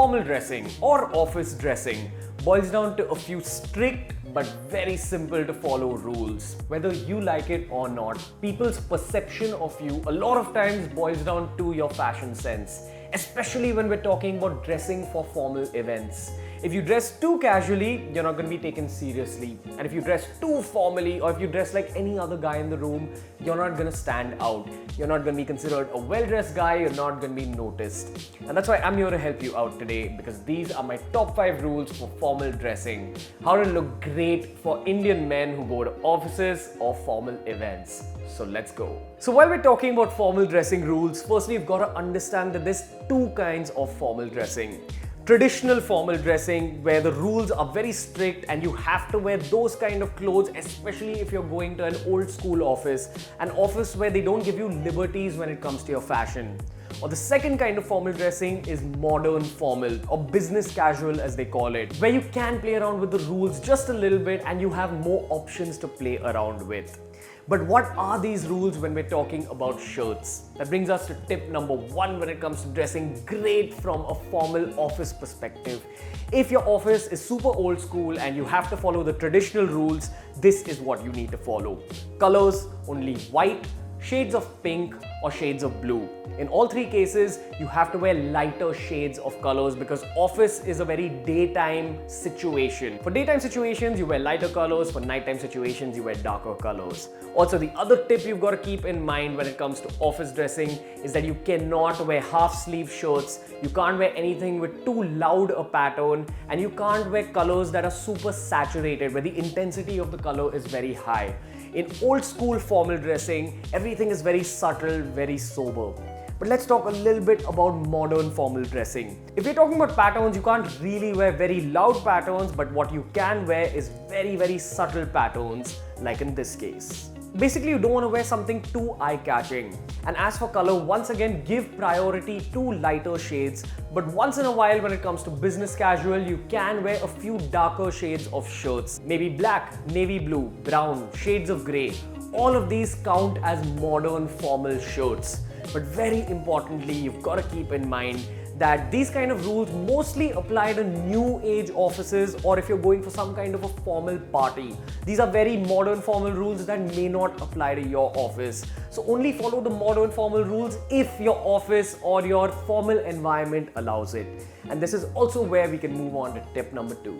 Formal dressing or office dressing boils down to a few strict but very simple to follow rules. Whether you like it or not, people's perception of you a lot of times boils down to your fashion sense, especially when we're talking about dressing for formal events. If you dress too casually, you're not going to be taken seriously. And if you dress too formally, or if you dress like any other guy in the room, you're not going to stand out. You're not going to be considered a well-dressed guy, you're not going to be noticed. And that's why I'm here to help you out today, because these are my top 5 rules for formal dressing. How to look great for Indian men who go to offices or formal events. So let's go. So while we're talking about formal dressing rules, firstly you've got to understand that there's 2 kinds of formal dressing. Traditional formal dressing, where the rules are very strict and you have to wear those kind of clothes, especially if you're going to an old school office, an office where they don't give you liberties when it comes to your fashion. Or the second kind of formal dressing is modern formal, or business casual as they call it, where you can play around with the rules just a little bit and you have more options to play around with. But what are these rules when we're talking about shirts? That brings us to tip number 1 when it comes to dressing great from a formal office perspective. If your office is super old school and you have to follow the traditional rules, this is what you need to follow. Colors, only white, shades of pink or shades of blue. In all 3 cases, you have to wear lighter shades of colors because office is a very daytime situation. For daytime situations, you wear lighter colors. For nighttime situations, you wear darker colors. Also, the other tip you've got to keep in mind when it comes to office dressing is that you cannot wear half-sleeve shirts, you can't wear anything with too loud a pattern, and you can't wear colors that are super saturated, where the intensity of the color is very high. In old school formal dressing, everything is very subtle, very sober. But let's talk a little bit about modern formal dressing. If you're talking about patterns, you can't really wear very loud patterns, but what you can wear is very, very subtle patterns, like in this case. Basically, you don't want to wear something too eye-catching. And as for color, once again, give priority to lighter shades. But once in a while, when it comes to business casual, you can wear a few darker shades of shirts. Maybe black, navy blue, brown, shades of grey. All of these count as modern formal shirts. But very importantly, you've got to keep in mind that these kind of rules mostly apply to new age offices, or if you're going for some kind of a formal party. These are very modern formal rules that may not apply to your office. So only follow the modern formal rules if your office or your formal environment allows it. And this is also where we can move on to tip number 2.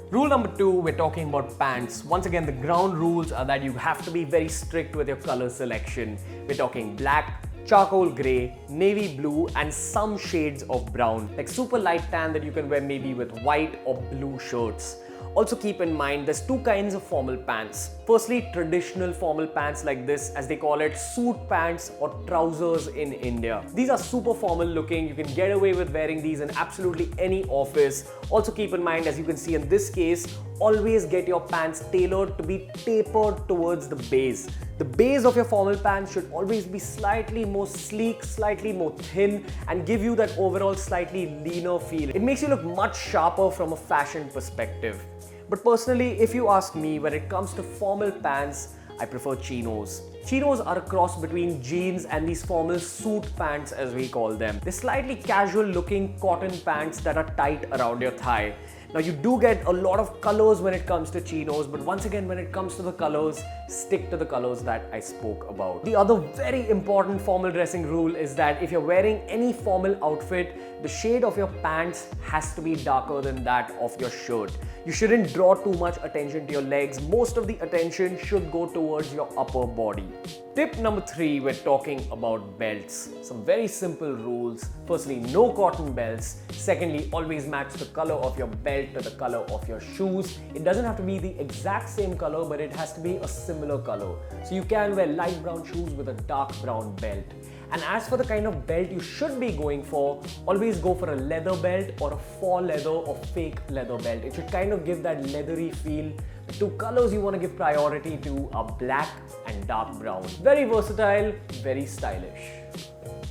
Rule number 2, we're talking about pants. Once again, the ground rules are that you have to be very strict with your color selection. We're talking black, charcoal grey, navy blue, and some shades of brown, like super light tan that you can wear maybe with white or blue shirts. Also keep in mind, there's 2 kinds of formal pants. Firstly, traditional formal pants like this, as they call it, suit pants or trousers in India. These are super formal looking. You can get away with wearing these in absolutely any office. Also keep in mind, as you can see in this case, always get your pants tailored to be tapered towards the base. The base of your formal pants should always be slightly more sleek, slightly more thin, and give you that overall slightly leaner feel. It makes you look much sharper from a fashion perspective. But personally, if you ask me, when it comes to formal pants, I prefer chinos. Chinos are a cross between jeans and these formal suit pants, as we call them. They're slightly casual looking cotton pants that are tight around your thigh. Now you do get a lot of colors when it comes to chinos, but once again, when it comes to the colors, stick to the colors that I spoke about. The other very important formal dressing rule is that if you're wearing any formal outfit, the shade of your pants has to be darker than that of your shirt. You shouldn't draw too much attention to your legs. Most of the attention should go towards your upper body. Tip number 3, we're talking about belts. Some very simple rules. Firstly, no cotton belts. Secondly, always match the color of your belt to the color of your shoes. It doesn't have to be the exact same color, but it has to be a similar color. So you can wear light brown shoes with a dark brown belt. And as for the kind of belt you should be going for, always go for a leather belt or a faux leather or fake leather belt. It should kind of give that leathery feel. The 2 colors you want to give priority to are black and dark brown. Very versatile, very stylish.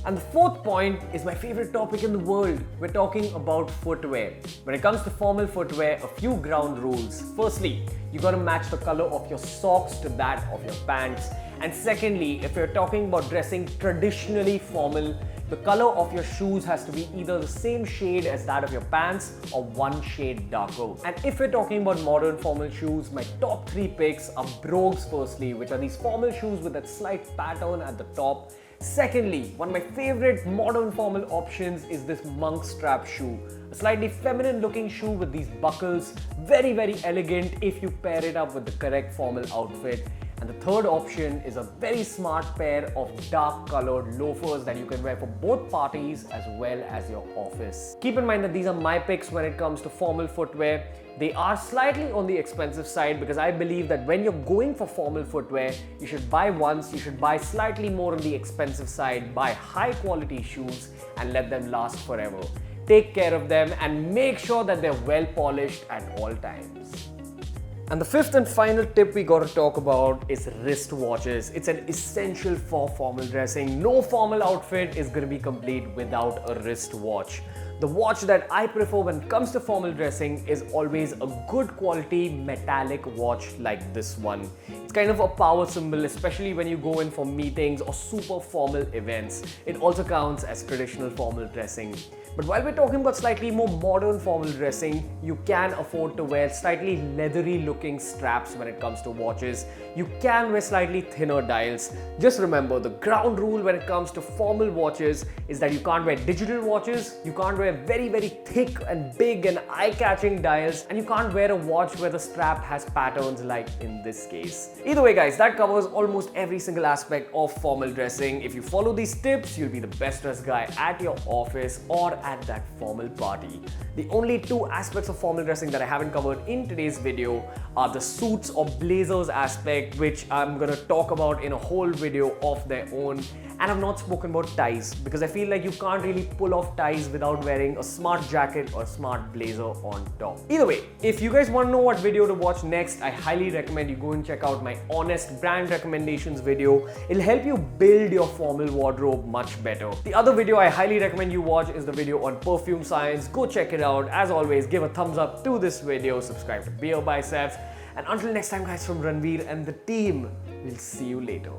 And the 4th point is my favorite topic in the world. We're talking about footwear. When it comes to formal footwear, a few ground rules. Firstly, you got to match the color of your socks to that of your pants. And secondly, if you're talking about dressing traditionally formal, The color of your shoes has to be either the same shade as that of your pants or one shade darker. And if we're talking about modern formal shoes, my top 3 picks are brogues firstly, which are these formal shoes with that slight pattern at the top. Secondly, one of my favorite modern formal options is this monk strap shoe. A slightly feminine looking shoe with these buckles, very elegant if you pair it up with the correct formal outfit. And the third option is a very smart pair of dark colored loafers that you can wear for both parties as well as your office. Keep in mind that these are my picks when it comes to formal footwear. They are slightly on the expensive side because I believe that when you're going for formal footwear, you should buy once, you should buy slightly more on the expensive side, buy high quality shoes and let them last forever. Take care of them and make sure that they're well polished at all times. And the fifth and final tip we gotta talk about is wristwatches. It's an essential for formal dressing. No formal outfit is gonna be complete without a wristwatch. The watch that I prefer when it comes to formal dressing is always a good quality metallic watch like this one. It's kind of a power symbol, especially when you go in for meetings or super formal events. It also counts as traditional formal dressing. But while we're talking about slightly more modern formal dressing, you can afford to wear slightly leathery looking straps when it comes to watches. You can wear slightly thinner dials. Just remember, the ground rule when it comes to formal watches is that you can't wear digital watches, you can't wear very thick and big and eye-catching dials, and you can't wear a watch where the strap has patterns like in this case. Either way guys, that covers almost every single aspect of formal dressing. If you follow these tips, you'll be the best dressed guy at your office or at that formal party. The only 2 aspects of formal dressing that I haven't covered in today's video are the suits or blazers aspect, which I'm gonna talk about in a whole video of their own. And I've not spoken about ties because I feel like you can't really pull off ties without wearing a smart jacket or a smart blazer on top. Either way, if you guys want to know what video to watch next, I highly recommend you go and check out my honest brand recommendations video. It'll help you build your formal wardrobe much better. The other video I highly recommend you watch is the video on perfume science. Go check it out. As always, give a thumbs up to this video, subscribe to BeerBiceps, and until next time guys, from Ranveer and the team, we'll see you later.